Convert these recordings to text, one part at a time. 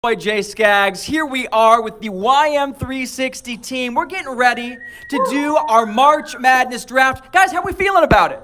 Boy, Jay Skaggs. Here we are with the YM360 team. We're getting ready to do our March Madness draft. Guys, how are we feeling about it?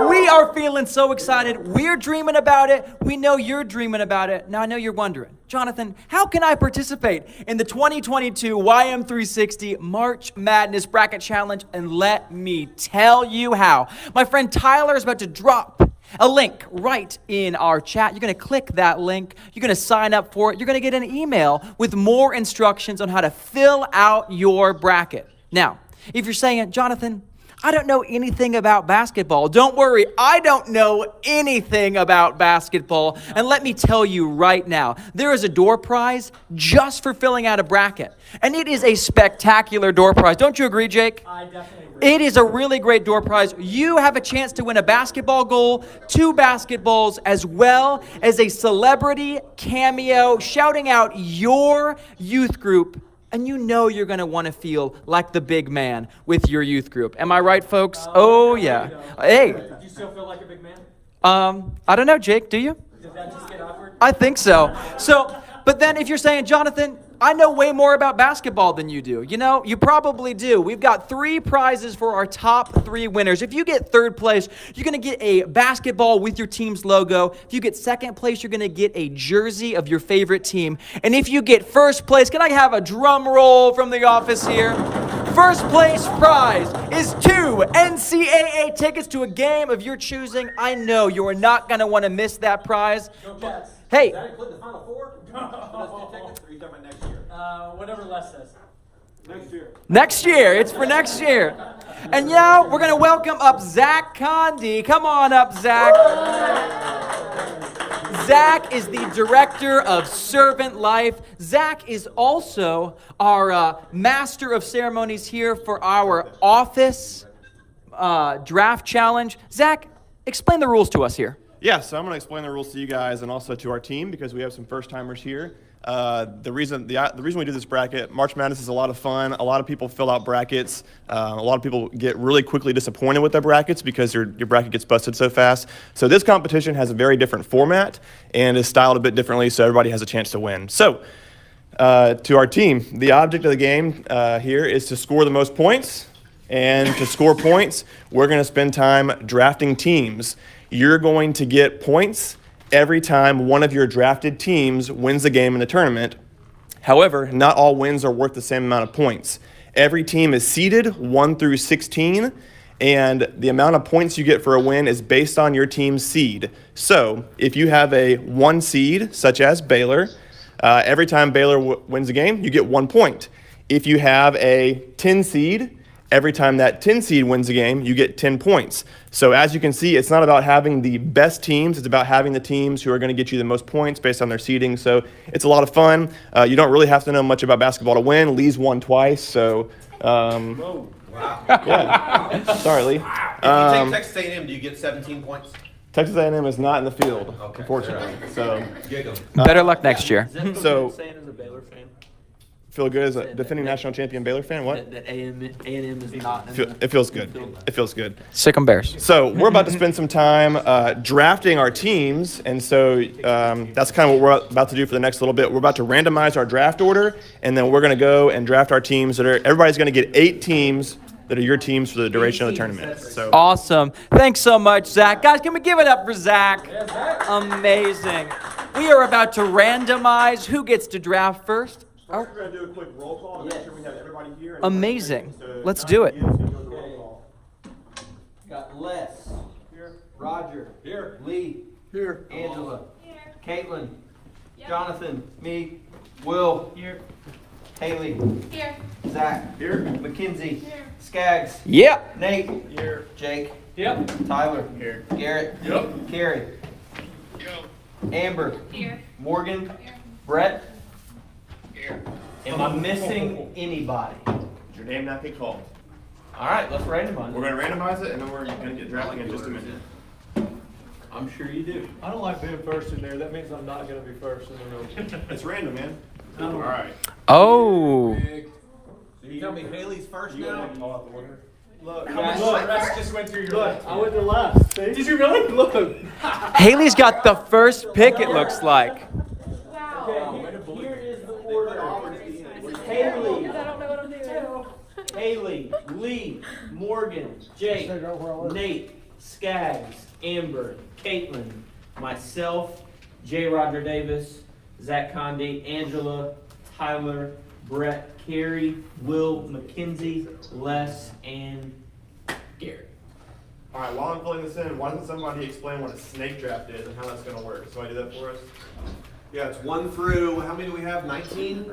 We are feeling so excited. We're dreaming about it. We know you're dreaming about it. Now, I know you're wondering, Jonathan, how can I participate in the 2022 YM360 March Madness Bracket Challenge? And let me tell you how. My friend Tyler is about to drop a link right in our chat. You're going to click that link. You're going to sign up for it. You're going to get an email with more instructions on how to fill out your bracket. Now, if you're saying, Jonathan, I don't know anything about basketball. Don't worry, I don't know anything about basketball. And let me tell you right now, there is a door prize just for filling out a bracket. And it is a spectacular door prize. Don't you agree, Jake? I definitely agree. It is a really great door prize. You have a chance to win a basketball goal, 2 basketballs, as well as a celebrity cameo shouting out your youth group. And you know you're going to want to feel like the big man with your youth group. Am I right, folks? Oh, yeah. Hey. Do you still feel like a big man? I don't know, Jake. Do you? Did that just get awkward? I think so. But then if you're saying, Jonathan, I know way more about basketball than you do. You know, you probably do. We've got 3 prizes for our top 3 winners. If you get 3rd place, you're going to get a basketball with your team's logo. If you get 2nd place, you're going to get a jersey of your favorite team. And if you get 1st place, can I have a drum roll from the office here? 1st place prize is 2 NCAA tickets to a game of your choosing. I know you are not going to want to miss that prize. Hey. Does that include the Final Four? Those 2 tickets, or are you talking about next year? Whatever Les says. Next year. Next year. It's for next year. And now we're going to welcome up Zach Condi. Come on up, Zach. Zach is the director of Servant Life. Zach is also our master of ceremonies here for our office draft challenge. Zach, explain the rules to us here. Yeah, so I'm going to explain the rules to you guys and also to our team because we have some first-timers here. The reason we do this bracket, March Madness is a lot of fun. A lot of people fill out brackets. A lot of people get really quickly disappointed with their brackets because your bracket gets busted so fast. So this competition has a very different format and is styled a bit differently so everybody has a chance to win. So to our team, the object of the game here is to score the most points. And to score points, we're going to spend time drafting teams. You're going to get points every time one of your drafted teams wins a game in the tournament. However, not all wins are worth the same amount of points. Every team is seeded 1 through 16, and the amount of points you get for a win is based on your team's seed. So if you have a 1 seed, such as Baylor, every time Baylor wins a game, you get 1 point. If you have a 10 seed, every time that 10 seed wins a game, you get 10 points. So as you can see, it's not about having the best teams. It's about having the teams who are going to get you the most points based on their seeding. So it's a lot of fun. You don't really have to know much about basketball to win. Lee's won twice. So, Wow. yeah. Sorry, Lee. If you take Texas A&M, do you get 17 points? Texas A&M is not in the field, unfortunately. So Giggle. Better luck next year. So- saying as a Baylor fan feel good as a defending national champion Baylor fan? What? that A&M is not. It feels good. It feels good. Sick 'em Bears. So we're about to spend some time drafting our teams, and so that's kind of what we're about to do for the next little bit. We're about to randomize our draft order, and then we're going to go and draft our teams. Everybody's going to get 8 teams that are your teams for the duration of the tournament. So Awesome. Thanks so much, Zach. Guys, can we give it up for Zach? Amazing. We are about to randomize who gets to draft first. we're going to do a quick roll call to make sure we have everybody here. Amazing. Let's do it. Got Les. Here. Roger. Here. Lee. Here. Angela. Here. Caitlin. Yep. Jonathan. Me. Will. Here. Haley. Here. Zach. Here. Mackenzie. Here. Skaggs. Yeah. Nate. Here. Jake. Yep. Tyler. Here. Garrett. Yep. Carrie. Amber. Here. Morgan. Here. Brett. Here. Am I missing anybody? Your name not get called. All right, let's randomize. We're going to randomize it, and then we're going to get drafting in just a minute. I'm sure you do. I don't like being first in there. That means I'm not going to be first in the room. It's random, man. All right. Oh. So you tell me Haley's first now? Look, How much stress just went through your look, life? I went to last. See? Did you really? Look. Haley's got the first pick, it looks like. Wow. Here is the order. Haley. Haley, Lee, Morgan, Jake, Nate, Skaggs, Amber, Caitlin, myself, J. Roger Davis, Zach Conde, Angela, Tyler, Brett, Carey, Will, Mackenzie, Les, and Gary. All right, while I'm filling this in, why doesn't somebody explain what a snake draft is and how that's going to work? So I do that for us? Yeah, it's 1 through, how many do we have, 19?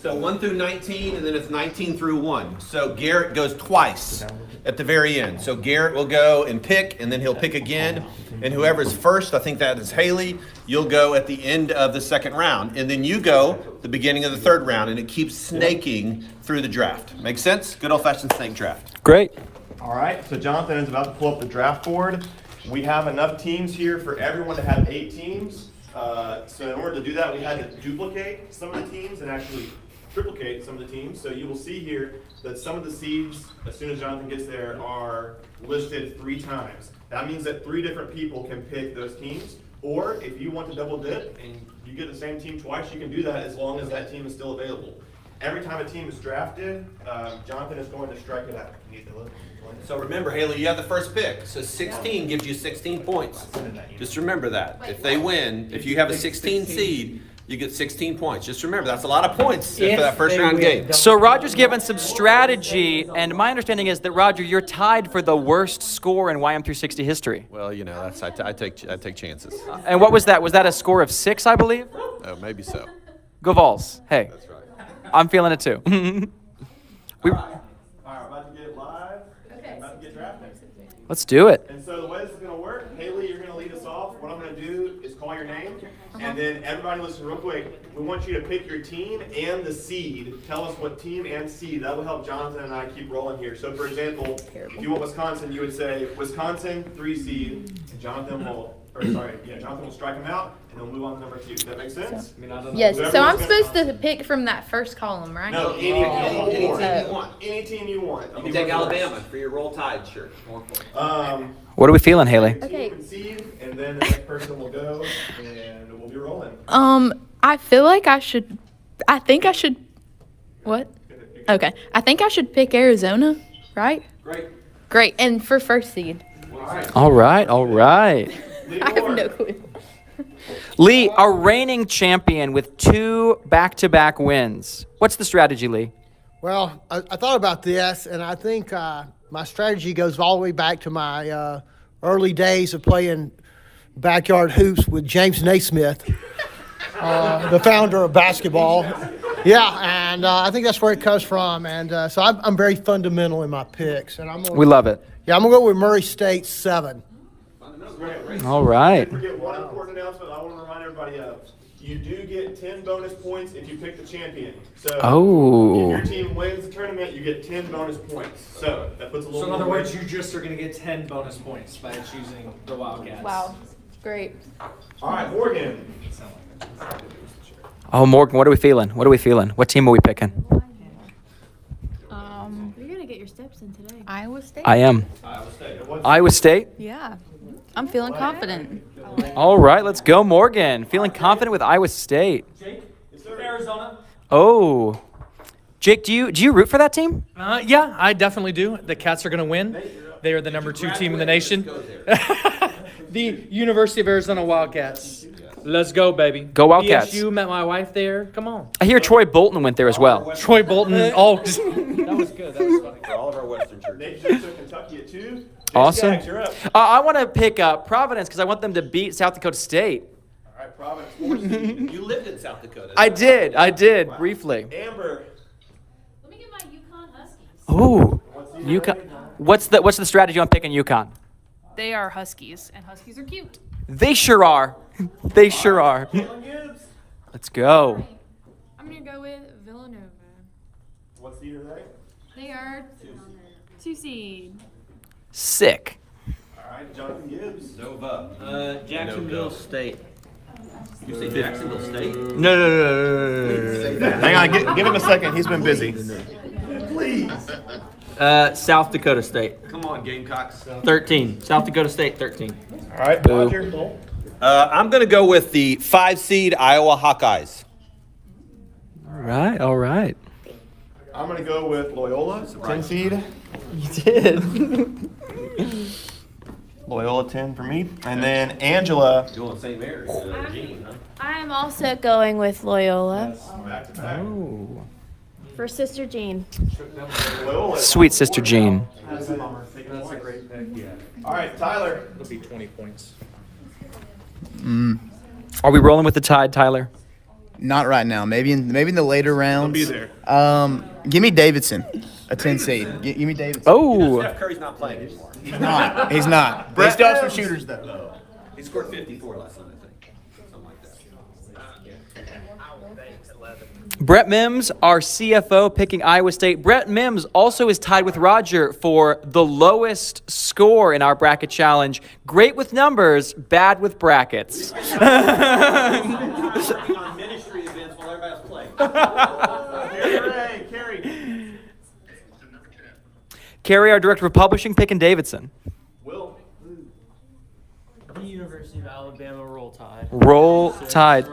So 1 through 19, and then it's 19 through 1. So Garrett goes twice at the very end. So Garrett will go and pick, and then he'll pick again. And whoever's first, I think that is Haley, you'll go at the end of the second round. And then you go the beginning of the third round, and it keeps snaking through the draft. Make sense? Good old-fashioned snake draft. Great. All right, so Jonathan is about to pull up the draft board. We have enough teams here for everyone to have 8 teams. So in order to do that, we had to duplicate some of the teams and actually triplicate some of the teams. So you will see here that some of the seeds, as soon as Jonathan gets there, are listed 3 times. That means that 3 different people can pick those teams. Or if you want to double dip and you get the same team twice, you can do that as long as that team is still available. Every time a team is drafted, Jonathan is going to strike it out. You need to look. So remember, Haley, you have the first pick. So 16 gives you 16 points. Just remember that. If they win, if you have a 16 seed, you get 16 points. Just remember, that's a lot of points for that first round game. So Roger's given some strategy, and my understanding is that, Roger, you're tied for the worst score in YM360 history. Well, you know, that's I take chances. And what was that? Was that a score of 6, I believe? Oh, maybe so. Go Vols. Hey, That's right. I'm feeling it too. We, All right, we're about to get live. Okay. About to get drafted. let's do it. And so the way this is going to work, Haley, you're going to lead us off. What I'm going to do is call your name, and then everybody listen real quick. We want you to pick your team and the seed. Tell us what team and seed. That will help Jonathan and I keep rolling here. So, for example, if you want Wisconsin, you would say Wisconsin 3 seed, and Jonathan will strike them out, and they'll move on to number 2. Does that make sense? Yes, so I'm supposed to pick from that first column, right? No, any team you want. Any team you want. You can take Alabama for your Roll Tide shirt. What are we feeling, Haley? Okay. Team and seed, and then the next person will go, and we'll be rolling. I feel like I should, what? Okay, I think I should pick Arizona, right? Great, and for first seed. All right, all right. I have no clue. Lee, our reigning champion with 2 back-to-back wins. What's the strategy, Lee? Well, I thought about this, and I think my strategy goes all the way back to my early days of playing backyard hoops with James Naismith, the founder of basketball. Yeah, and I think that's where it comes from. And so I'm very fundamental in my picks. And We love it. Yeah, I'm going to go with Murray State 7. All right. Don't forget one important announcement I want to remind everybody of. You do get 10 bonus points if you pick the champion. So if your team wins the tournament, you get 10 bonus points. So that puts a little So in more other words, weight. you just are going to get 10 bonus points by choosing the Wildcats. Wow, great. All right, Morgan. Oh, Morgan, what are we feeling? What are we feeling? What team are we picking? You're gonna get your steps in today. Iowa State? I am. Iowa State? Yeah, I'm feeling confident. All right, let's go, Morgan. Feeling confident with Iowa State. Jake, Arizona. Oh. Jake, do you root for that team? Yeah, I definitely do. The Cats are going to win. They are the number 2 team in the nation. The University of Arizona Wildcats. Let's go, baby. Go Wildcats. BSU, met my wife there. Come on. I hear Troy Bolton went there as well. Troy Bolton. Oh, that was good. That was funny. For all of our Western churches. Nate just took Kentucky at 2. Awesome. Skaggs, you're up. I want to pick Providence because I want them to beat South Dakota State. All right, Providence 4 seed. You lived in South Dakota. I did briefly. Amber. Let me get my Yukon Huskies. Ooh, UConn. What's the strategy on picking UConn? They are Huskies, and Huskies are cute. They sure are. They sure are. Caitlin Gibbs. Let's go. I'm gonna go with Villanova. What seed are they? They are 2 seed. Sick. All right, Jonathan Gibbs. Nova. Jacksonville State. You say Jacksonville State? No. Hang on, give him a second. He's been busy. Please. South Dakota State. Come on, Gamecocks. 13. South Dakota State, 13. All right, Roger. I'm going to go with the 5 seed Iowa Hawkeyes. All right. I'm going to go with Loyola, 10 seed. You did. Loyola 10 for me. And then Angela. Doing St. Mary's, Jean, huh? I am also going with Loyola Back to back. Oh. for Sister Jean. Loyola. Sweet Sister Jean. That's a great pick. All right, Tyler. It'll be 20 points. Are we rolling with the Tide, Tyler? Not right now. Maybe in the later rounds. be there. Give me Davidson, a 10 seed. Give me Davidson. Oh. Steph Curry's not playing anymore. He's not. They still have some shooters though. He scored 54 last night, I think. Something like that. Brett Mims, our CFO, picking Iowa State. Brett Mims also is tied with Roger for the lowest score in our bracket challenge. Great with numbers, bad with brackets. On ministry events while everybody's playing. Carrie. Carrie, our director of publishing, picking Davidson. Will. The University of Alabama Roll Tide. Roll Tide.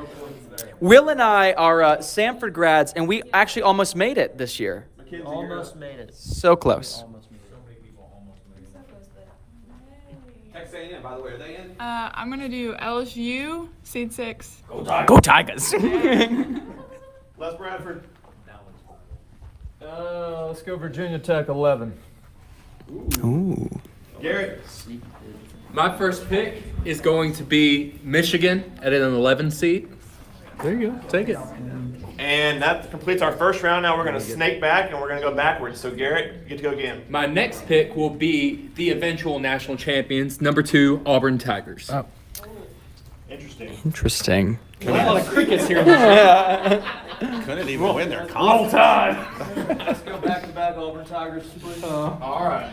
Will and I are Samford grads, and we actually almost made it this year. Almost made it. So close. Almost made it. Texas A&M, by the way, are they in? I'm gonna do LSU, seed 6. Go Tigers. Les Bradford. Let's go Virginia Tech 11. Ooh. Garrett. My first pick is going to be Michigan at an 11 seed. There you go. Take it. And that completes our first round. Now we're going to snake back and we're going to go backwards. So Garrett, you get to go again. My next pick will be the eventual national champions, number 2, Auburn Tigers. Oh. Interesting. Interesting. A lot of crickets here. Couldn't even win their conference. Let's go back-to-back Auburn Tigers, please. All right.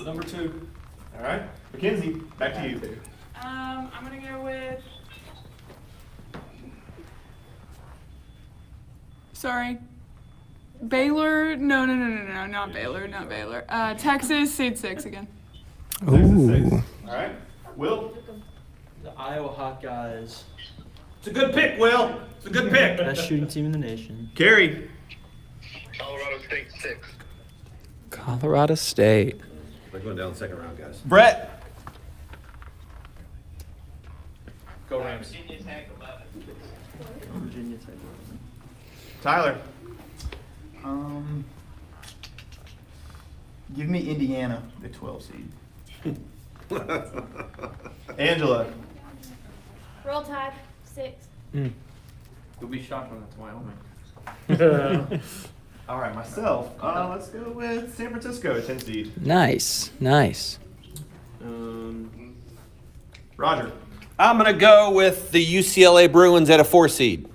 Number 2. All right. Mackenzie, back to you. I'm gonna go with. Sorry. Baylor. No, not Baylor. Texas, seed 6 again. Ooh. All right. Will. The Iowa Hawkeyes. It's a good pick, Will. It's a good pick. Best shooting team in the nation. Carrie. Colorado State 6. Colorado State. We're going down the second round, guys. Brett. Go Rams. Virginia Tech 11. Virginia Tech. Tyler. Give me Indiana, the 12 seed. Angela. Roll Tide 6. You'll be shocked when that's Wyoming. All right, myself. Let's go with San Francisco, 10 seed. Nice. Roger. I'm going to go with the UCLA Bruins at a 4 seed.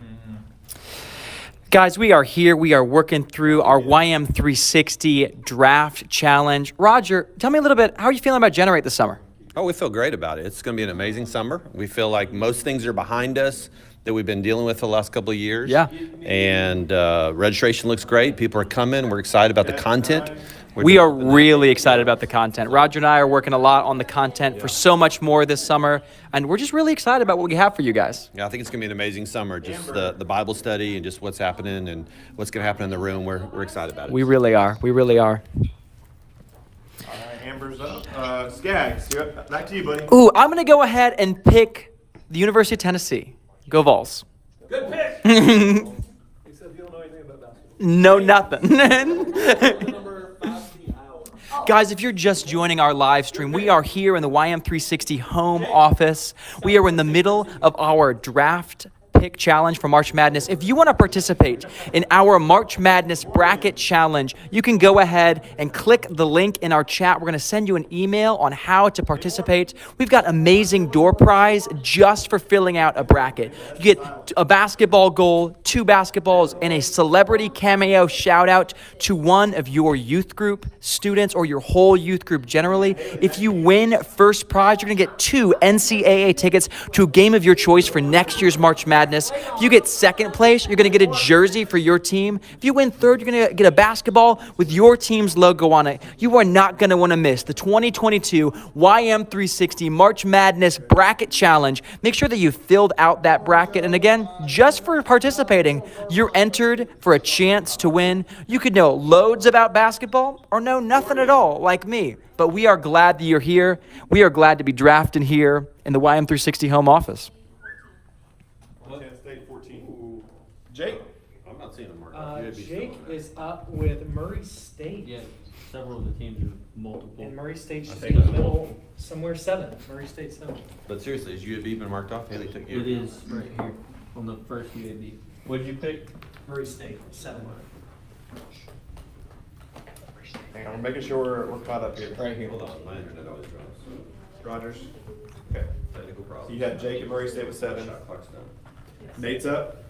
Guys, we are here. We are working through our YM360 draft challenge. Roger, tell me a little bit, how are you feeling about Generate this summer? Oh, we feel great about it. It's going to be an amazing summer. We feel like most things are behind us that we've been dealing with the last couple of years. Yeah. And registration looks great. People are coming. We're excited about the content. We are really excited about the content. Roger and I are working a lot on the content for so much more this summer, and we're just really excited about what we have for you guys. Yeah, I think it's going to be an amazing summer. Just the Bible study and just what's happening and what's going to happen in the room. We're excited about it. We really are. All right, Amber's up. Skaggs, you're up. Back to you, buddy. Ooh, I'm going to go ahead and pick the University of Tennessee. Go Vols. Good pick. Except you don't know anything about basketball. No, nothing. Number 5 seed Iowa. Guys, if you're just joining our live stream, we are here in the YM360 home office. We are in the middle of our draft pick challenge for March Madness. If you want to participate in our March Madness bracket challenge, you can go ahead and click the link in our chat. We're going to send you an email on how to participate. We've got amazing door prize just for filling out a bracket. You get a basketball goal, 2 basketballs, and a celebrity cameo shout out to one of your youth group students or your whole youth group generally. If you win first prize, you're going to get 2 NCAA tickets to a game of your choice for next year's March Madness. Madness. If you get second place, you're going to get a jersey for your team. If you win third, you're going to get a basketball with your team's logo on it. You are not going to want to miss the 2022 YM360 March Madness Bracket Challenge. Make sure that you filled out that bracket. And again, just for participating, you're entered for a chance to win. You could know loads about basketball or know nothing at all, like me. But we are glad that you're here. We are glad to be drafting here in the YM360 home office. Penn State 14. Jake? I'm not seeing them marked. Jake is up with Murray State. Yeah, several of the teams are multiple. And Murray State's I just think in the it's middle, multiple. somewhere 7. Murray State 7. But seriously, is UAB been marked off? Haley took you. It is right here on the first UAB. What did you pick? Murray State 7. Hang on, we're making sure we're caught up here. Right here. Hold on, my internet always drops. Rogers? Okay. Technical problem. So you had Jake at Murray State with 7. Shot clock's done. Nate's up.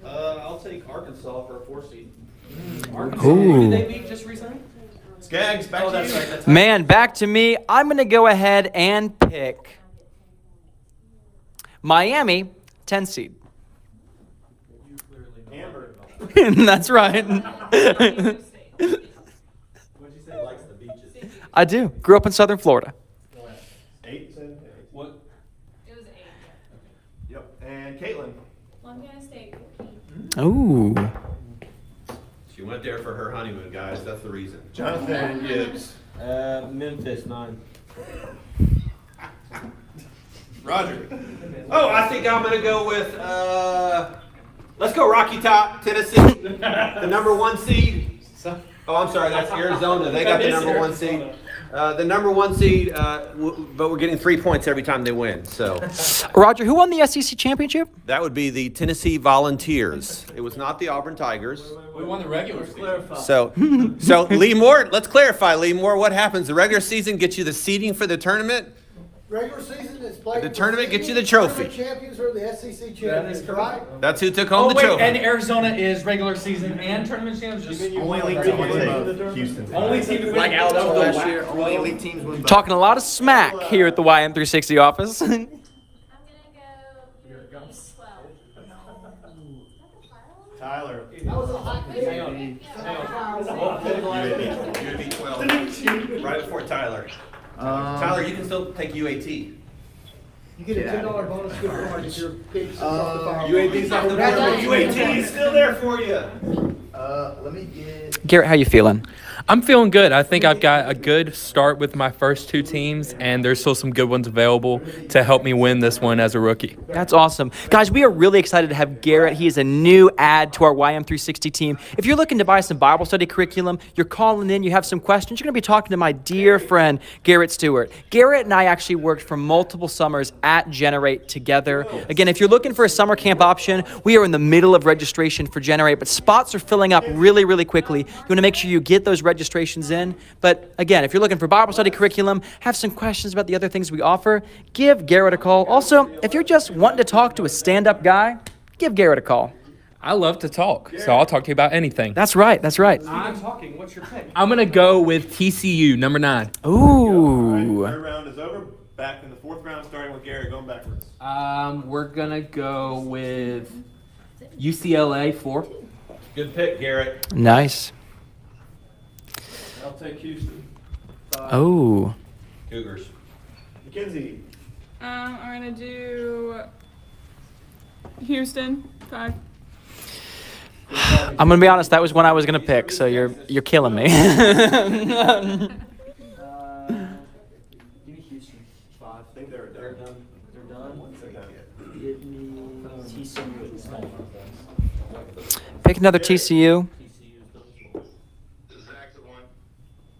I'll take Arkansas for a 4 seed. Who did they beat just recently? Skaggs, back to you. That's right. That's Man, back to me. I'm going to go ahead and pick Miami, 10 seed. Amber. That's right. I do. Grew up in Southern Florida. 8, 7, 8. What? It was 8. Yep. And Caitlin. Montana State. Ooh. She went there for her honeymoon, guys. That's the reason. Jonathan Gibbs. Memphis 9. Roger. Oh, I think I'm gonna go with let's go Rocky Top, Tennessee, the number 1 seed. Oh, I'm sorry, that's Arizona. They got the number 1 seed. The number 1 seed, but we're getting 3 points every time they win. So Roger, who won the SEC championship? that would be the Tennessee Volunteers. It was not the Auburn Tigers. We won the regular season. So Lee Moore, let's clarify, Lee Moore, what happens? The regular season gets you the seeding for the tournament. Regular season is played. The tournament gets you the trophy. The champions are the SEC champions, right? That's who took home Oh, the wait, trophy. and Arizona is regular season and tournament champs? Just Only elite team wins Houston. only team to win. Like Alabama last year, only elite teams win both. Talking a lot of smack here at the YM360 office. I'm gonna go East 12. Tyler. That was a hot pick. UAB 12, right before Tyler. Tyler, you can still take UAT. You get a $10 bonus gift card if your picks off the fire. UAB's off the board, but UAT is still there for you. Let me get. Garrett, how you feeling? I'm feeling good. I think I've got a good start with my first 2 teams, and there's still some good ones available to help me win this one as a rookie. That's awesome. Guys, we are really excited to have Garrett. He is a new add to our YM360 team. If you're looking to buy some Bible study curriculum, you're calling in, you have some questions, you're going to be talking to my dear friend, Garrett Stewart. Garrett and I actually worked for multiple summers at Generate together. Again, if you're looking for a summer camp option, we are in the middle of registration for Generate, but spots are filling up really, really quickly. You want to make sure you get those registrations in. But again, if you're looking for Bible study curriculum, have some questions about the other things we offer, give Garrett a call. Also, if you're just wanting to talk to a stand-up guy, give Garrett a call. I love to talk, so I'll talk to you about anything. That's right, that's right. I'm talking. What's your pick? I'm going to go with TCU, number 9. Ooh. Third round is over. Back in the 4th round, starting with Garrett, going backwards. We're going to go with UCLA 4. Good pick, Garrett. Nice. I'll take Houston. Oh. Cougars. Mackenzie. I'm gonna do Houston 5. I'm gonna be honest. That was one I was gonna pick. So you're killing me. Give me Houston. 5. I think they're done. They're done. They're done. Give me TCU. Pick another TCU.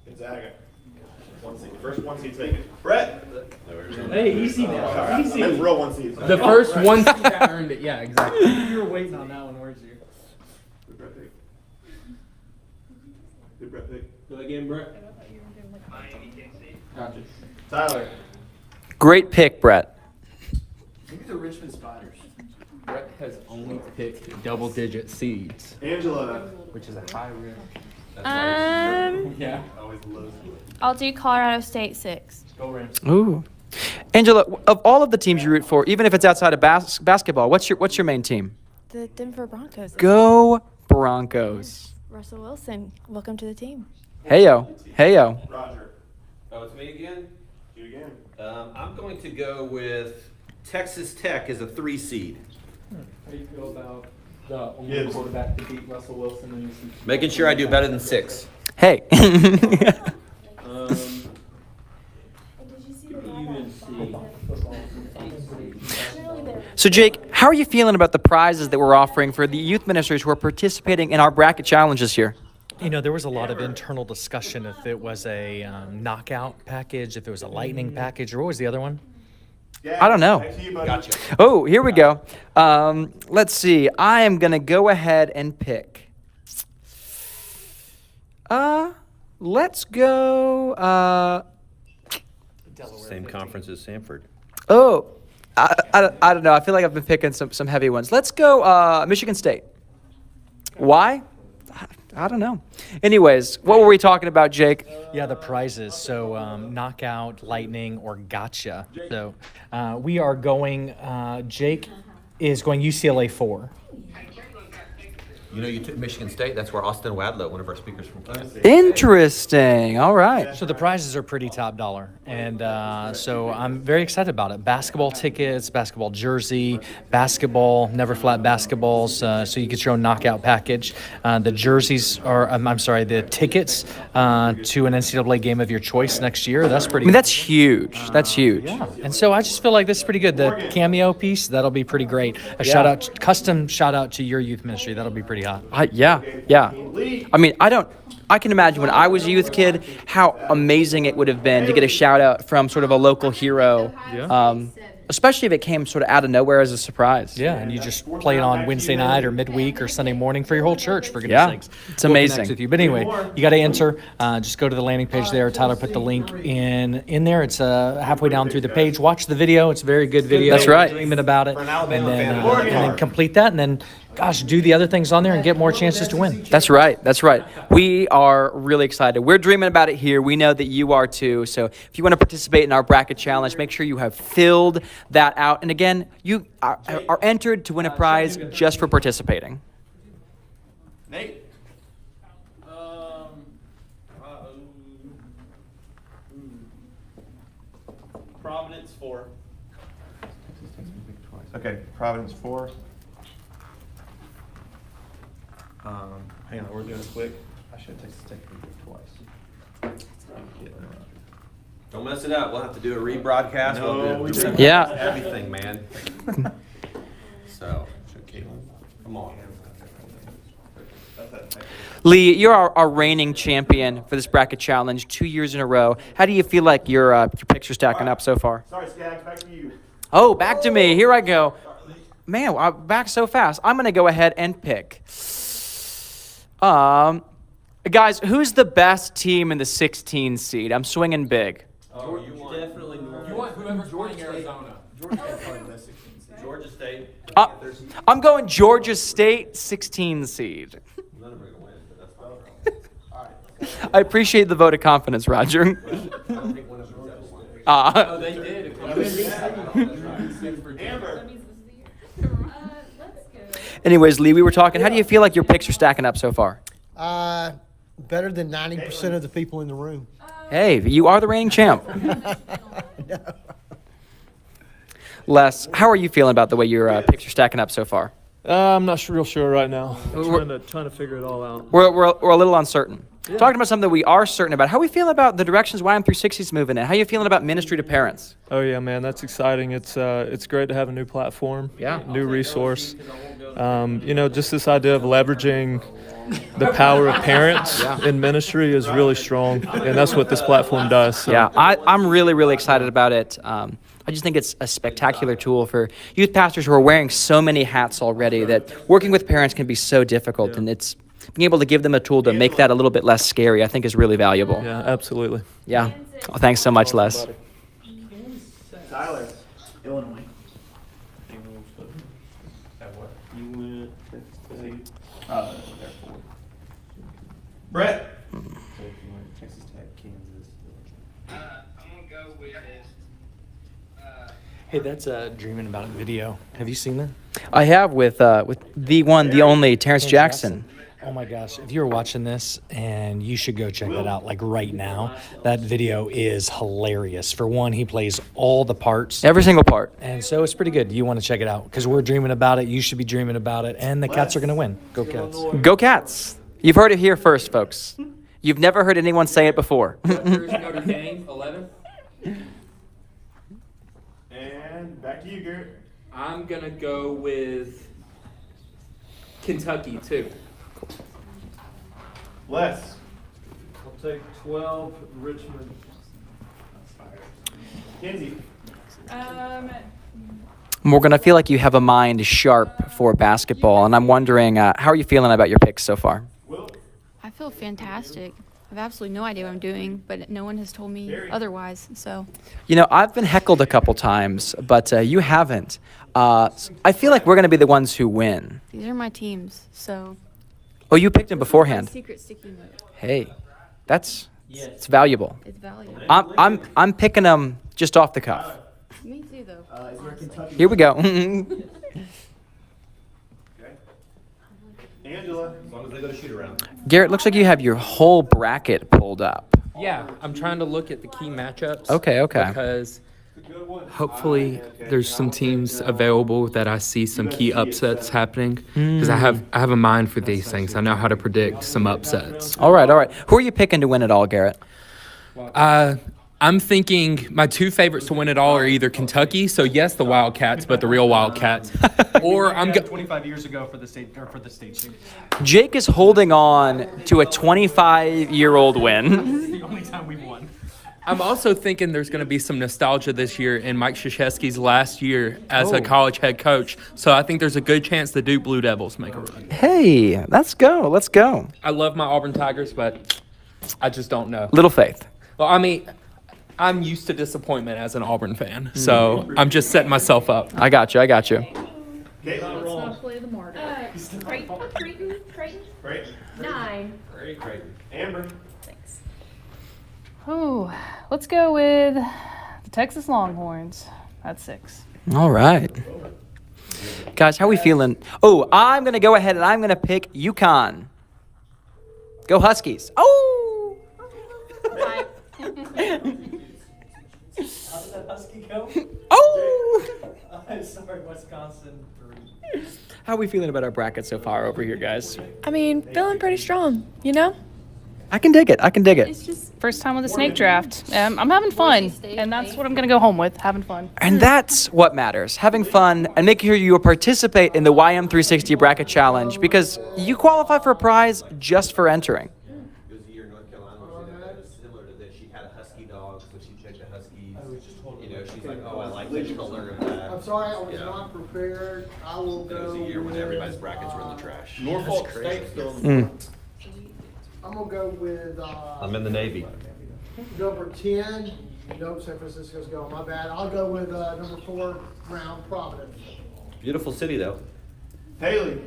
Gonzaga. 1 seed. First 1 seed taken. Brett. Hey, easy now. Sorry, Easy. I meant real 1 seed. The first 1 seed that earned it. Yeah, exactly. You were waiting on that one, weren't you? Good Brett pick. Good Brett pick. Go again, Brett. Gotcha. Tyler. Great pick, Brett. Maybe the Richmond Spiders. Brett has only picked double-digit seeds, Angela. which is a high risk. Um, Yeah. Always low. I'll do Colorado State 6. Go Rams. Ooh. Angela, of all of the teams you root for, even if it's outside of basketball, what's your main team? The Denver Broncos. Go Broncos. Russell Wilson, welcome to the team. Heyo. Heyo. Roger. Oh, it's me again? You again. I'm going to go with Texas Tech as a 3 seed. How do you feel about the only quarterback to beat Russell Wilson in this? Making sure I do better than 6. Hey. So, Jake, how are you feeling about the prizes that we're offering for the youth ministers who are participating in our bracket challenge this year? You know, there was a lot of internal discussion if it was a knockout package, if it was a lightning package, or what was the other one? I don't know. Gotcha. Oh, here we go. Let's see. I am going to go ahead and pick. Let's go. Same conference as Sanford. Oh, I don't know. I feel like I've been picking some heavy ones. Let's go Michigan State. Why? I don't know. Anyways, what were we talking about, Jake? Yeah, the prizes. So knockout, lightning, or gotcha. So we are going, Jake is going UCLA 4. You know, you took Michigan State. That's where Austin Wadlow, one of our speakers from Kansas. Interesting. All right. So the prizes are pretty top dollar. And so I'm very excited about it. Basketball tickets, basketball jersey, basketball, never flat basketballs. So you get your own knockout package. The jerseys are, the tickets to an NCAA game of your choice next year. That's pretty I mean, that's huge. That's huge. Yeah. And so I just feel like this is pretty good. The cameo piece, that'll be pretty great. Custom shout out to your youth ministry. That'll be pretty hot. Yeah. I mean, I can imagine when I was a youth kid how amazing it would have been to get a shout out from sort of a local hero. Especially if it came sort of out of nowhere as a surprise. Yeah, and you just play it on Wednesday night or midweek or Sunday morning for your whole church, for goodness sakes. It's amazing. With you. But anyway, you got to enter. Just go to the landing page there. Tyler put the link in there. It's halfway down through the page. Watch the video. It's a very good video. That's right. Dreaming about it. And then complete that. And then, gosh, do the other things on there and get more chances to win. That's right. We are really excited. We're dreaming about it here. We know that you are too. So if you want to participate in our bracket challenge, make sure you have filled that out. And again, you are entered to win a prize just for participating. Nate? Providence 4. Okay, Providence 4. Hang on, we're doing it quick. I should have Texas Tech twice. Don't mess it up. We'll have to do a rebroadcast. No, we didn't. Yeah. Everything, man. So, come on. Lee, you're our reigning champion for this bracket challenge 2 years in a row. How do you feel like your picks are stacking up so far? Sorry, Skaggs, back to you. Oh, back to me. Here I go. Man, I'm back so fast. I'm going to go ahead and pick. Guys, who's the best team in the 16 seed? I'm swinging big. Oh, you want definitely You want whoever's playing Arizona. Georgia State. I'm going Georgia State 16 seed. None of them are going to win, but that's fine. I appreciate the vote of confidence, Roger. I don't think one of them ever won. Oh, they did. Amber. Let's go. Anyways, Lee, we were talking. How do you feel like your picks are stacking up so far? Better than 90% of the people in the room. Hey, you are the reigning champ. Les, how are you feeling about the way your picks are stacking up so far? I'm not real sure right now. We're- Trying to figure it all out. We're a little uncertain. Talking about something we are certain about. How we feel about the directions YM360 is moving in? How you feeling about ministry to parents? Oh yeah, man, that's exciting. It's great to have a new platform, new resource. Just this idea of leveraging the power of parents in ministry is really strong, and that's what this platform does. So. Yeah, I'm really, really excited about it. I just think it's a spectacular tool for youth pastors who are wearing so many hats already that working with parents can be so difficult, and it's being able to give them a tool to make that a little bit less scary, I think is really valuable. Yeah, absolutely. Yeah. Well, thanks so much, Les. Tyler. Illinois. You went Texas State. Therefore. Brett. I'm gonna go with Hey, that's a Dreaming About It video. Have you seen that? I have with the one, the only Terrence Jackson. Oh my gosh, if you're watching this, and you should go check that out like right now. That video is hilarious. For one, he plays all the parts. Every single part. And so it's pretty good. You want to check it out because we're dreaming about it. You should be dreaming about it. And the Cats are going to win. Go Cats. Go Cats. You've heard it here first, folks. You've never heard anyone say it before. Notre Dame, 11. And back to you, Garrett. I'm going to go with Kentucky, 2. Les. I'll take 12, Richmond. Kenzie. Morgan, I feel like you have a mind sharp for basketball, and I'm wondering, how are you feeling about your picks so far? I feel fantastic. I have absolutely no idea what I'm doing, but no one has told me otherwise. So, You know, I've been heckled a couple times, but you haven't. I feel like we're going to be the ones who win. these are my teams. So, Oh, you picked them beforehand. secret sticky note. Hey, it's valuable. It's valuable. I'm picking them just off the cuff. Me too, though. Here we go. Angela. As long as they go to shoot around. Garrett, looks like you have your whole bracket pulled up. Yeah, I'm trying to look at the key matchups. Okay. Because hopefully there's some teams available that I see some key upsets happening. Because I have a mind for these things. I know how to predict some upsets. All right. Who are you picking to win it all, Garrett? I'm thinking my 2 favorites to win it all are either Kentucky, so yes, the Wildcats, but the real Wildcats, or I'm 25 years ago for the state team. Jake is holding on to a 25-year-old win. It's the only time we've won. I'm also thinking there's going to be some nostalgia this year in Mike Krzyzewski's last year as a college head coach. So I think there's a good chance the Duke Blue Devils make a run. Hey, let's go. I love my Auburn Tigers, but I just don't know. Little faith. Well, I mean, I'm used to disappointment as an Auburn fan, so I'm just setting myself up. I got you. Let's not play the martyr. Creighton. 9. Amber. Oh, let's go with the Texas Longhorns. That's 6. All right. Guys, how are we feeling? Oh, I'm going to go ahead and I'm going to pick UConn. Go Huskies. Oh! How did that Husky go? Oh! Sorry, Wisconsin 3. How are we feeling about our bracket so far over here, guys? I mean, feeling pretty strong, you know? I can dig it. It's just First time with a snake draft. I'm having fun, and that's what I'm going to go home with, having fun. And that's what matters, having fun and making sure you participate in the YM360 Bracket Challenge because you qualify for a prize just for entering. It was a year in North Carolina that was similar to this. She had a husky dog, so she picked the Huskies. You know, she's like, oh, I like the color of that. I'm sorry, I was not prepared. I will go. It was a year when everybody's brackets were in the trash. Norfolk State still. I'm gonna go with I'm in the Navy. number 10. Nope, San Francisco's going. My bad. I'll go with number 4, Brown, Providence. Beautiful city, though. Haley.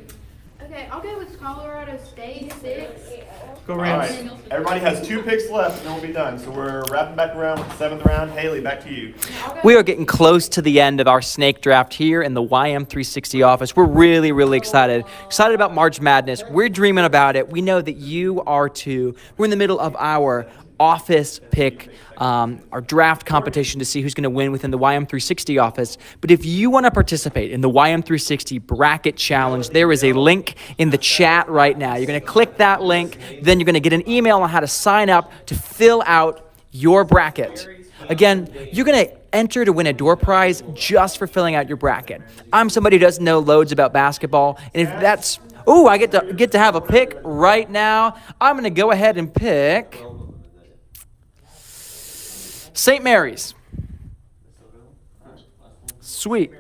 Okay, I'll go with Colorado State, 6. All right. Everybody has 2 picks left, and then we'll be done. So we're wrapping back around with the 7th round. Haley, back to you. We are getting close to the end of our snake draft here in the YM360 office. We're really, really excited. Excited about March Madness. We're dreaming about it. We know that you are too. We're in the middle of our office pick, our draft competition to see who's going to win within the YM360 office. But if you want to participate in the YM360 Bracket Challenge, there is a link in the chat right now. You're going to click that link, then you're going to get an email on how to sign up to fill out your bracket. Again, you're going to enter to win a door prize just for filling out your bracket. I'm somebody who doesn't know loads about basketball, and if that's, I get to have a pick right now. I'm going to go ahead and pick St. Mary's. Sweet.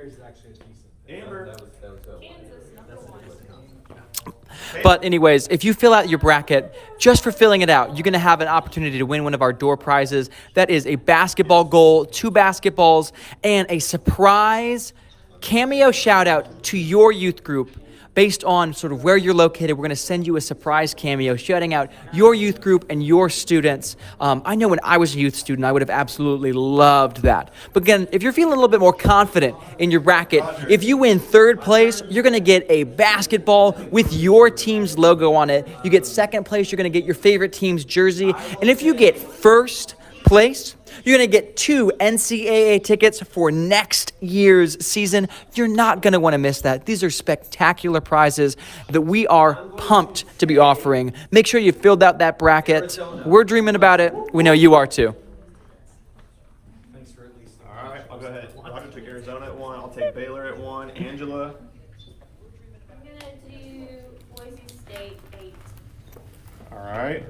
But anyways, if you fill out your bracket, just for filling it out, you're going to have an opportunity to win one of our door prizes. That is a basketball goal, 2 basketballs, and a surprise cameo shout out to your youth group based on sort of where you're located, we're going to send you a surprise cameo shouting out your youth group and your students. I know when I was a youth student, I would have absolutely loved that. But again, if you're feeling a little bit more confident in your bracket, if you win third place, you're going to get a basketball with your team's logo on it. You get second place, you're going to get your favorite team's jersey. And if you get first place, you're going to get 2 NCAA tickets for next year's season. You're not going to want to miss that. These are spectacular prizes that we are pumped to be offering. Make sure you filled out that bracket. We're dreaming about it. We know you are too. Thanks for at least. All right, I'll go ahead. Roger took Arizona at 1. I'll take Baylor at 1. Angela. I'm gonna do Boise State 8. All right.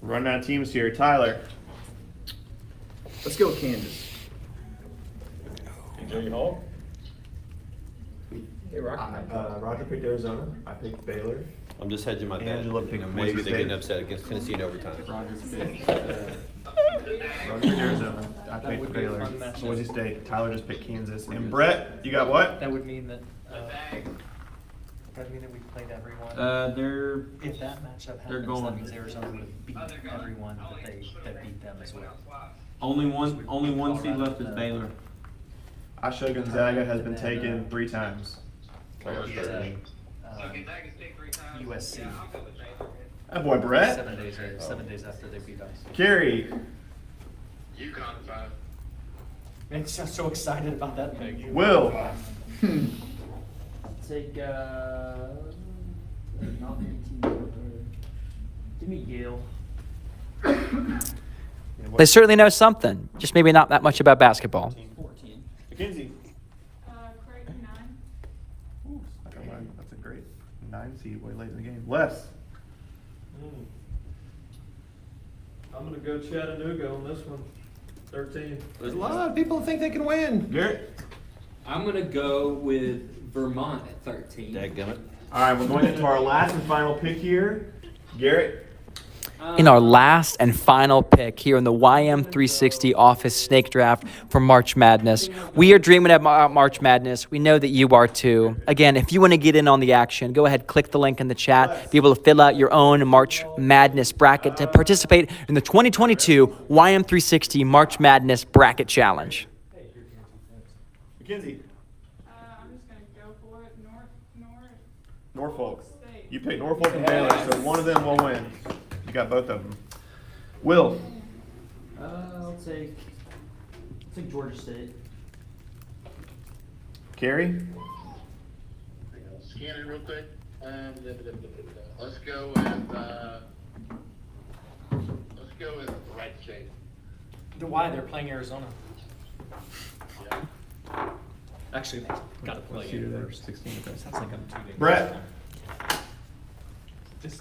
Running out of teams here. Tyler. Let's go with Kansas. Junior Hall. Roger picked Arizona. I picked Baylor. I'm just hedging my bet. Angela picked Maybe Boise they're getting State. upset against Tennessee in overtime. Roger picked Arizona. I picked Baylor. Boise State. Tyler just picked Kansas. And Brett, you got what? That would mean that. That would mean that we played everyone. They're If that matchup they're happens, going- that means Arizona would have beat everyone that beat them as well. only one seed left is Baylor. I show Gonzaga has been taken 3 times. USC. That boy Brett. 7 days after they beat us. Carrie. UConn 5. Man, I'm so excited about that thing. Will. Take not 18. Give me Yale. They certainly know something, just maybe not that much about basketball. 14. Mackenzie. Creighton 9. That's a great 9 seed way late in the game. Les. I'm gonna go Chattanooga on this one. 13. There's a lot of people who think they can win. Garrett. I'm gonna go with Vermont at 13. Dadgummit. All right, we're going into our last and final pick here. Garrett. In our last and final pick here in the YM360 office snake draft for March Madness. We are dreaming about March Madness. We know that you are too. Again, if you want to get in on the action, go ahead, click the link in the chat. Be able to fill out your own March Madness bracket to participate in the 2022 YM360 March Madness Bracket Challenge. Mackenzie. I'm just gonna go for it. Norfolk. You picked Norfolk and Baylor, so one of them will win. You got both of them. Will. I'll take Georgia State. Carrie. Scan it real quick. Let's go with Wright State. Why? They're playing Arizona. Yeah. Actually, they got to play it first. 16. Sounds like I'm 2 days. Brett. Just,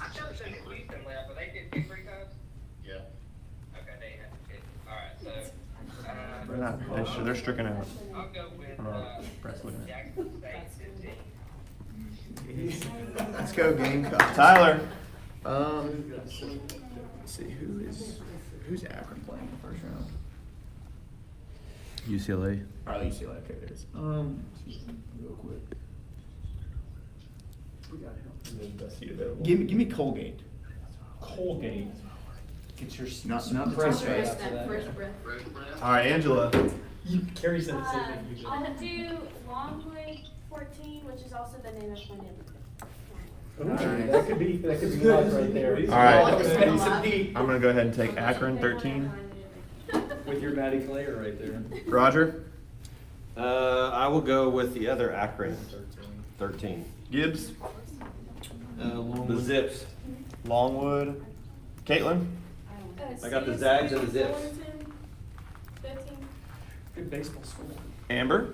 Yeah. They're stricken out. I'll go with Brett's looking at it. Jackson State 15. Let's go Gamecocks. Tyler. Let's see who's Akron playing in the first round. UCLA. All right, UCLA. Okay, there it is. Real quick. We got him. Give me Colgate. Colgate. Get your Not First Fresh breath. First breath. All right, Angela. Carrie said the same thing you did. I'll do Longwood 14, which is also the name of my neighborhood. That could be luck right there. All right. I'm gonna go ahead and take Akron 13. With your Maddie Clayer right there. Roger. I will go with the other Akron. 13. Gibbs. The Zips. Longwood. Caitlin. I got the Zags and the Zips. 15. Good baseball school. Amber.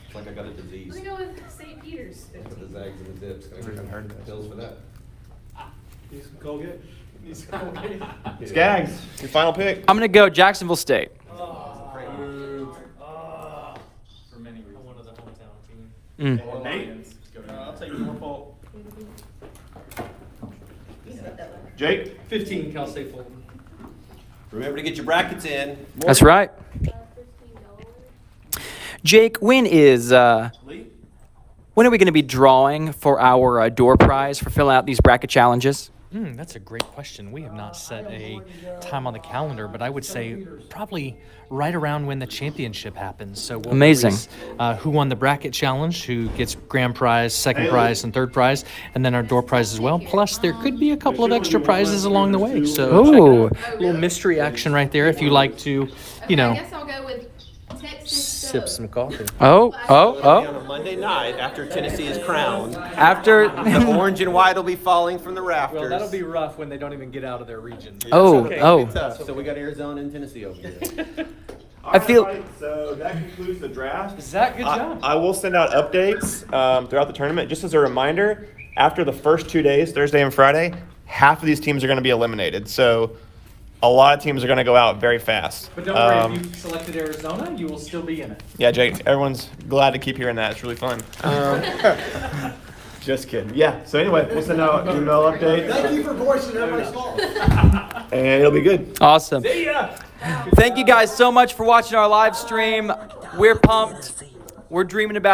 It's like I got a disease. I'm gonna go with St. Peter's. With the Zags and the Zips. Never even heard of that. Pills for that. Need some Colgate. Skaggs. Your final pick. I'm going to go Jacksonville State. For many reasons. One of the hometown team. Nate. I'll take Norfolk. Jake. 15, Cal State Fulton. Remember to get your brackets in. That's right. 15 Delaware. Jake, when is Lee? When are we going to be drawing for our door prize for filling out these bracket challenges? That's a great question. We have not set a time on the calendar, but I would say probably right around when the championship happens. So we'll Amazing. release, who won the bracket challenge, who gets grand prize, second prize, and third prize, and then our door prize as well. Plus, there could be a couple of extra prizes along the way. So Ooh. check it out. A little mystery action right there if you like to, you know, I guess I'll go with Texas sip some coffee. Oh. On a Monday night after Tennessee is crowned, After. the orange and white will be falling from the rafters. Well, that'll be rough when they don't even get out of their region. Oh. So we got Arizona and Tennessee over here. I feel. So that concludes the draft. Zach, good job. I will send out updates throughout the tournament. Just as a reminder, after the first 2 days, Thursday and Friday, half of these teams are going to be eliminated. So a lot of teams are going to go out very fast. But don't worry, if you selected Arizona, you will still be in it. Yeah, Jake, everyone's glad to keep hearing that. It's really fun. Just kidding. Yeah, so anyway, we'll send out email updates. Thank you for voicing everybody's thoughts. And it'll be good. Awesome. See ya! Thank you guys so much for watching our live stream. We're pumped. We're dreaming about it.